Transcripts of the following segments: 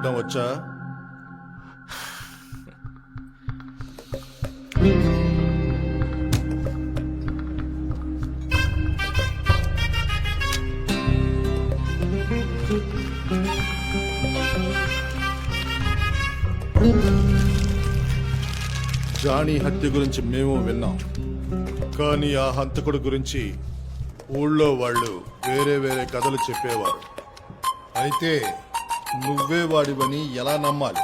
కొట్టడం వచ్చా? జానీ హత్య గురించి మేము విన్నాం, కానీ ఆ హంతకుడు గురించి ఊళ్ళో వాళ్ళు వేరే వేరే కథలు చెప్పేవారు. అయితే నువ్వే వాడివని ఎలా నమ్మాలి?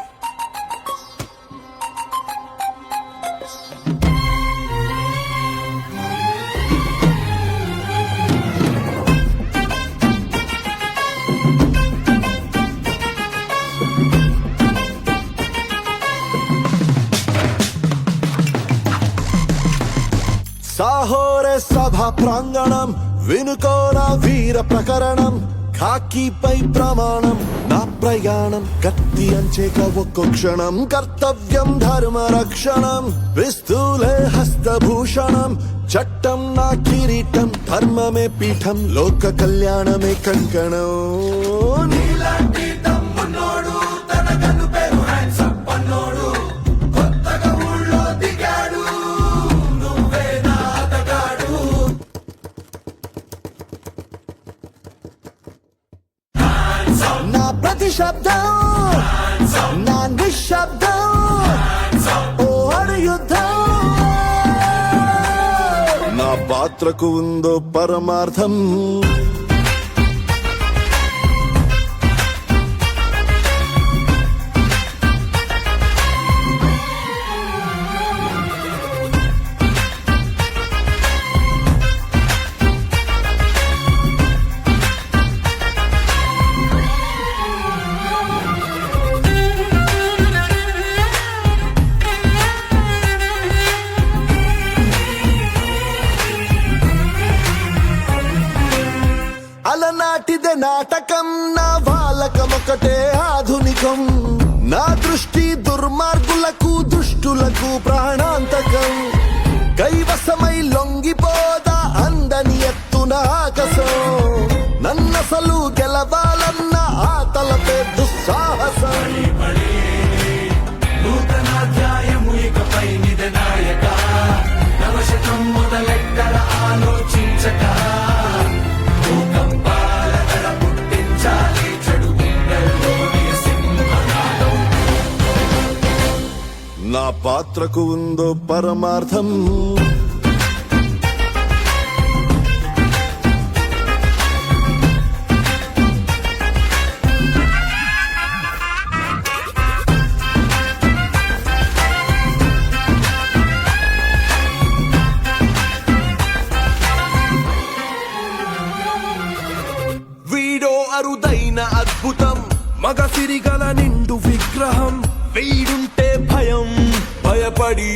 సాహోరే సభా ప్రాంగణం, వినుకోన వీర ప్రకరణం, ఖాకీపై ప్రమాణం, నా ప్రయాణం కత్తి అంచేక ఒక్కో క్షణం, కర్తవ్యం ధర్మ రక్షణం, పిస్తూలే హస్తభూషణం, చట్టం నా కిరీటం, ధర్మమే పీఠం, లోక కళ్యాణమే కంకణం. నీలాంటి తమ్మున్నోడు తన గన్ను పేరు హ్యాండ్సప్ అన్నోడు, కొత్తగా ఊళ్ళో దిగాడు, నువ్వే నా ఆటగాడు. నా ప్రతి శబ్దం నా నిశ్శబ్దం, ఓ అడు యుద్ధం. నా పాత్రకు ఉందో పరమార్థం, అలనాటిదే నాటకం, నా వాలకమొకటే ఆధునికం, నా దృష్టి దుర్మార్గులకు దుష్టులకు ప్రాణాంతకం, కైవసమై లొంగిపోదా అందని ఎత్తున ఆకాశం, నన్నసలు గెలవాలన్న ఆ తలపే దుస్సాహసం. నూతనాధ్యాయము ఇకపై నిదనాయక, నవశకం మొదలెట్టర ఆలోచించక, నా పాత్రకు ఉందో పరమార్థం. వీడో అరుదైన అద్భుతం, మగ సిరిగల నిండు విగ్రహం, వీడుంటే భయం భయపడి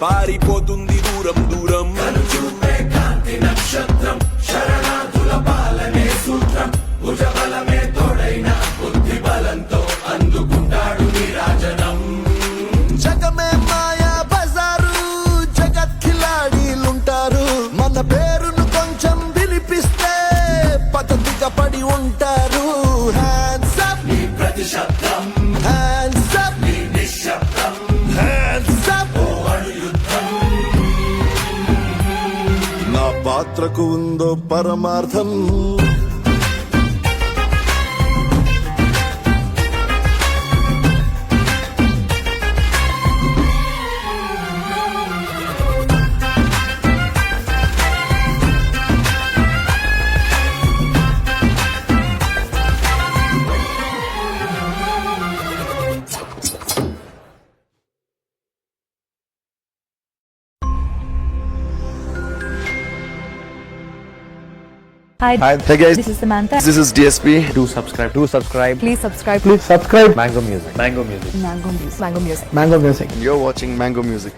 పారిపోతుంది దూరం దూరం. చూపే కాంతి నక్షత్రం, శరణార్థుల పాలనే సూత్రం, భుజబలమే తోడైన బుద్ధి బలంతో అందుకుంటాడు నీరాజనం. జగమే మాయా బజారు, జగత్ ఖిలాడీలుంటారు, మన పేరును కొంచెం వినిపిస్తే పద్ధతిగా పడి ఉంటారు. హ్యాండ్స్ అప్ నీ ప్రతి శబ్దం, హ్యాండ్స్ అప్ నీ నిశ్శబ్దం, హ్యాండ్స్ అప్ ఓ అణు యుద్ధం. నా పాత్రకు ఉందో పరమార్థం. Hi. Hey guys, This is Samantha. this is DSP. Do subscribe. Please subscribe. Please subscribe. Mango Music. Mango Music. Mango Music. Mango Music. Mango Music. You're watching Mango Music.